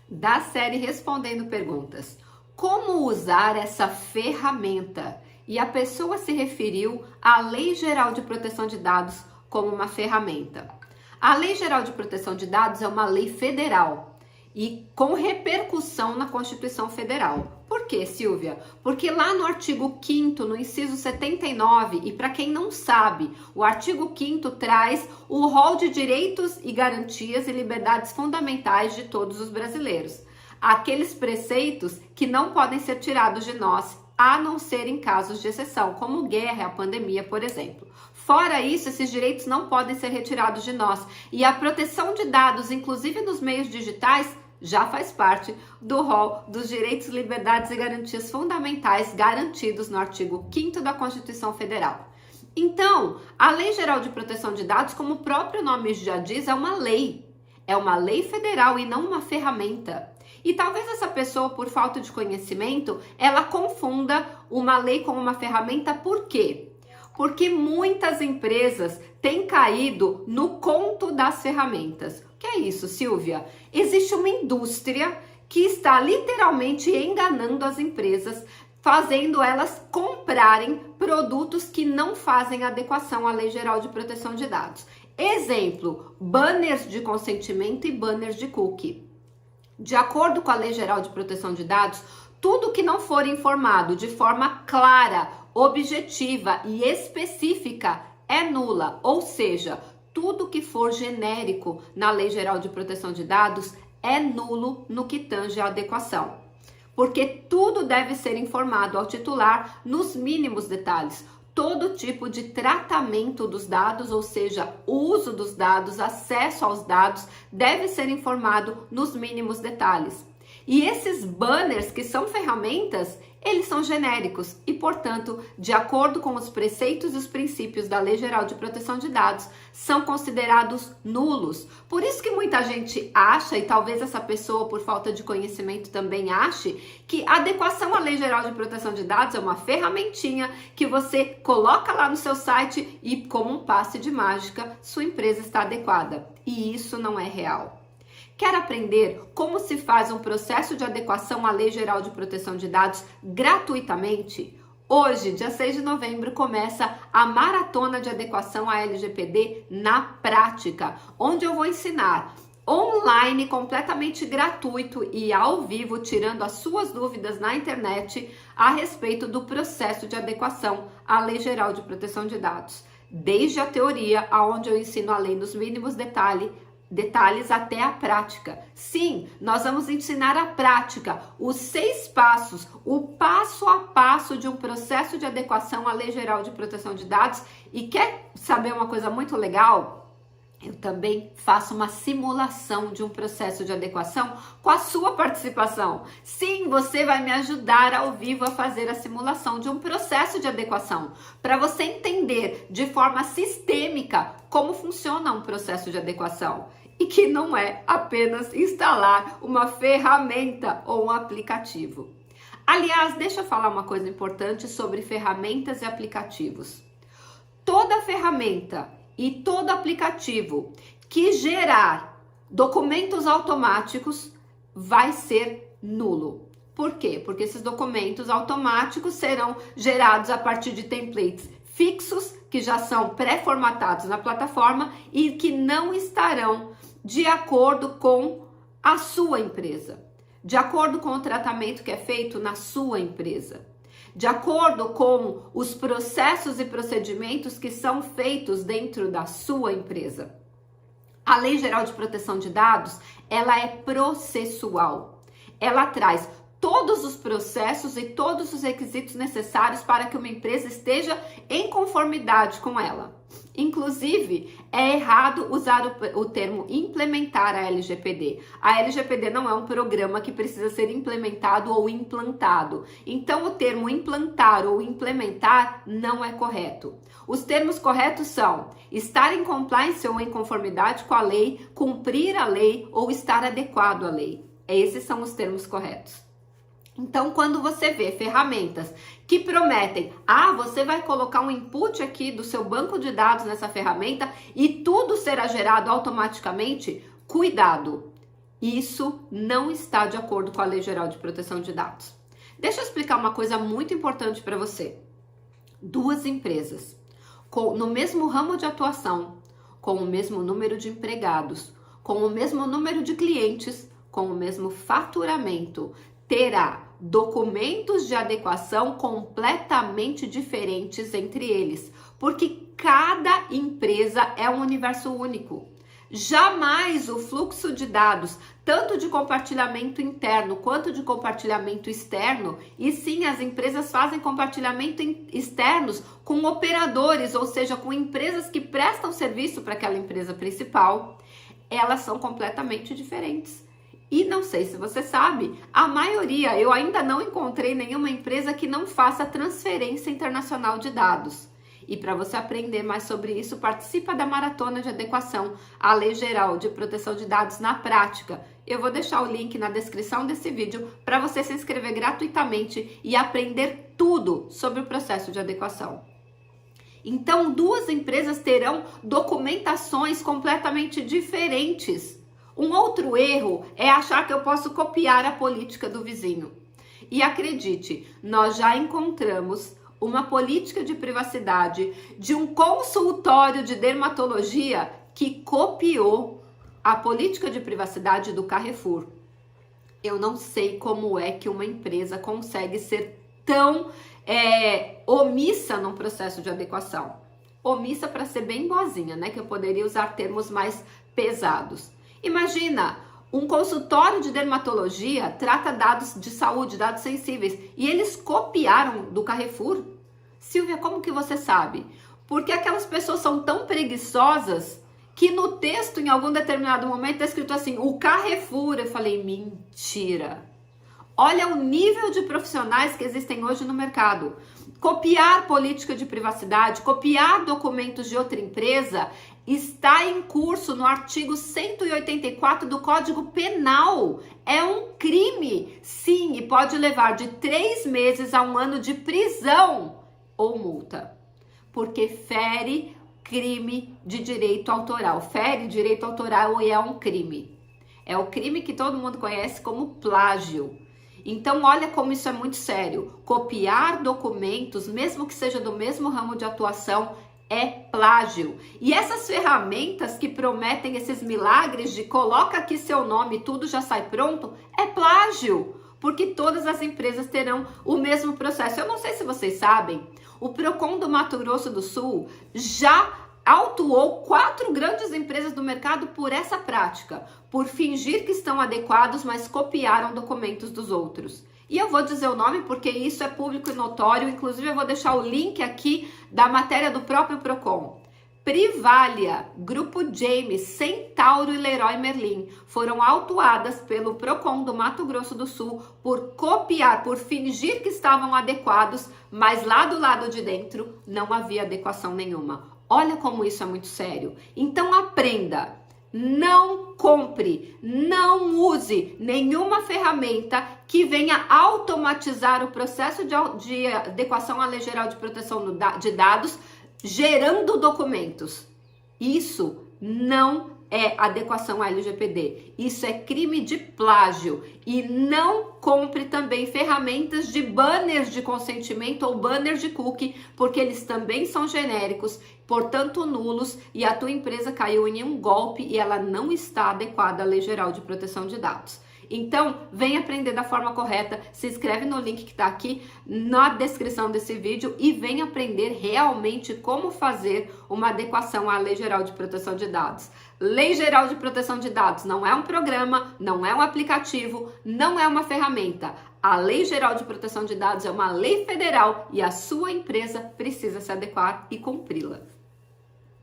Da série Respondendo Perguntas. Como usar essa ferramenta? E a pessoa se referiu à Lei Geral de Proteção de Dados como uma ferramenta. A Lei Geral de Proteção de Dados é uma lei federal e com repercussão na Constituição Federal. Por quê, Silvia? Porque lá no artigo 5º, no inciso 79, e para quem não sabe, o artigo 5º traz o rol de direitos e garantias e liberdades fundamentais de todos os brasileiros. Aqueles preceitos que não podem ser tirados de nós, a não ser em casos de exceção, como guerra e a pandemia, por exemplo. Fora isso, esses direitos não podem ser retirados de nós. E a proteção de dados, inclusive nos meios digitais, já faz parte do rol dos direitos, liberdades e garantias fundamentais garantidos no artigo 5º da Constituição Federal. Então, a Lei Geral de Proteção de Dados, como o próprio nome já diz, é uma lei. É uma lei federal e não uma ferramenta. E talvez essa pessoa, por falta de conhecimento, ela confunda uma lei com uma ferramenta. Por quê? Porque muitas empresas têm caído no conto das ferramentas. O que é isso, Silvia? Existe uma indústria que está literalmente enganando as empresas, fazendo elas comprarem produtos que não fazem adequação à Lei Geral de Proteção de Dados. Exemplo, banners de consentimento e banners de cookie. De acordo com a Lei Geral de Proteção de Dados, tudo que não for informado de forma clara, objetiva e específica é nula, ou seja, tudo que for genérico na Lei Geral de Proteção de Dados é nulo no que tange à adequação. Porque tudo deve ser informado ao titular nos mínimos detalhes. Todo tipo de tratamento dos dados, ou seja, uso dos dados, acesso aos dados, deve ser informado nos mínimos detalhes. E esses banners, que são ferramentas, eles são genéricos e, portanto, de acordo com os preceitos e os princípios da Lei Geral de Proteção de Dados, são considerados nulos. Por isso que muita gente acha, e talvez essa pessoa, por falta de conhecimento, também ache, que a adequação à Lei Geral de Proteção de Dados é uma ferramentinha que você coloca lá no seu site e, como um passe de mágica, sua empresa está adequada. E isso não é real. Quer aprender como se faz um processo de adequação à Lei Geral de Proteção de Dados gratuitamente? Hoje, dia 6 de novembro, começa a Maratona de Adequação à LGPD na prática, onde eu vou ensinar online, completamente gratuito e ao vivo, tirando as suas dúvidas na internet a respeito do processo de adequação à Lei Geral de Proteção de Dados. Desde a teoria, onde eu ensino a lei nos mínimos detalhes até a prática. Sim, nós vamos ensinar a prática, os 6 passos, o passo a passo de um processo de adequação à Lei Geral de Proteção de Dados. E quer saber uma coisa muito legal? Eu também faço uma simulação de um processo de adequação com a sua participação. Sim, você vai me ajudar ao vivo a fazer a simulação de um processo de adequação, para você entender de forma sistêmica como funciona um processo de adequação. E que não é apenas instalar uma ferramenta ou um aplicativo. Aliás, deixa eu falar uma coisa importante sobre ferramentas e aplicativos. Toda ferramenta e todo aplicativo que gerar documentos automáticos vai ser nulo. Por quê? Porque esses documentos automáticos serão gerados a partir de templates fixos, que já são pré-formatados na plataforma e que não estarão de acordo com a sua empresa, de acordo com o tratamento que é feito na sua empresa, de acordo com os processos e procedimentos que são feitos dentro da sua empresa. A Lei Geral de Proteção de Dados, ela é processual. Ela traz todos os processos e todos os requisitos necessários para que uma empresa esteja em conformidade com ela. Inclusive, é errado usar o termo implementar a LGPD. A LGPD não é um programa que precisa ser implementado ou implantado. Então, o termo implantar ou implementar não é correto. Os termos corretos são estar em compliance ou em conformidade com a lei, cumprir a lei ou estar adequado à lei. Esses são os termos corretos. Então, quando você vê ferramentas que prometem, você vai colocar um input aqui do seu banco de dados nessa ferramenta e tudo será gerado automaticamente, cuidado. Isso não está de acordo com a Lei Geral de Proteção de Dados. Deixa eu explicar uma coisa muito importante para você. Duas empresas no mesmo ramo de atuação, com o mesmo número de empregados, com o mesmo número de clientes, com o mesmo faturamento, terá documentos de adequação completamente diferentes entre eles, porque cada empresa é um universo único. Jamais o fluxo de dados, tanto de compartilhamento interno quanto de compartilhamento externo, e sim, as empresas fazem compartilhamento externos com operadores, ou seja, com empresas que prestam serviço para aquela empresa principal, elas são completamente diferentes. E não sei se você sabe, a maioria, eu ainda não encontrei nenhuma empresa que não faça transferência internacional de dados. E para você aprender mais sobre isso, participa da Maratona de Adequação à Lei Geral de Proteção de Dados na prática. Eu vou deixar o link na descrição desse vídeo para você se inscrever gratuitamente e aprender tudo sobre o processo de adequação. Então, duas empresas terão documentações completamente diferentes. Um outro erro é achar que eu posso copiar a política do vizinho. E acredite, nós já encontramos uma política de privacidade de um consultório de dermatologia que copiou a política de privacidade do Carrefour. Eu não sei como é que uma empresa consegue ser tão omissa num processo de adequação. Omissa para ser bem boazinha, né? Que eu poderia usar termos mais pesados. Imagina, um consultório de dermatologia trata dados de saúde, dados sensíveis, e eles copiaram do Carrefour. Silvia, como que você sabe? Porque aquelas pessoas são tão preguiçosas que no texto, em algum determinado momento, está escrito assim, o Carrefour. Eu falei, mentira. Olha o nível de profissionais que existem hoje no mercado. Copiar política de privacidade, copiar documentos de outra empresa está em curso no artigo 184 do Código Penal. É um crime, sim, e pode levar de 3 meses a 1 ano de prisão ou multa, porque fere crime de direito autoral. Fere direito autoral e é um crime. É o crime que todo mundo conhece como plágio. Então, olha como isso é muito sério. Copiar documentos, mesmo que seja do mesmo ramo de atuação, é plágio. E essas ferramentas que prometem esses milagres de coloca aqui seu nome, tudo já sai pronto, é plágio. Porque todas as empresas terão o mesmo processo. Eu não sei se vocês sabem, o Procon do Mato Grosso do Sul já autuou 4 grandes empresas do mercado por essa prática, por fingir que estão adequados, mas copiaram documentos dos outros. E eu vou dizer o nome porque isso é público e notório, inclusive eu vou deixar o link aqui da matéria do próprio Procon. Privalia, Grupo James, Centauro e Leroy Merlin foram autuadas pelo Procon do Mato Grosso do Sul por copiar, por fingir que estavam adequados, mas lá do lado de dentro não havia adequação nenhuma. Olha como isso é muito sério. Então aprenda, não compre, não use nenhuma ferramenta que venha automatizar o processo de adequação à Lei Geral de Proteção de Dados, gerando documentos. Isso não é adequação à LGPD. Isso é crime de plágio. E não compre também ferramentas de banners de consentimento ou banners de cookie, porque eles também são genéricos, portanto nulos, e a tua empresa caiu em um golpe e ela não está adequada à Lei Geral de Proteção de Dados. Então, vem aprender da forma correta, se inscreve no link que está aqui na descrição desse vídeo e vem aprender realmente como fazer uma adequação à Lei Geral de Proteção de Dados. Lei Geral de Proteção de Dados não é um programa, não é um aplicativo, não é uma ferramenta. A Lei Geral de Proteção de Dados é uma lei federal e a sua empresa precisa se adequar e cumpri-la.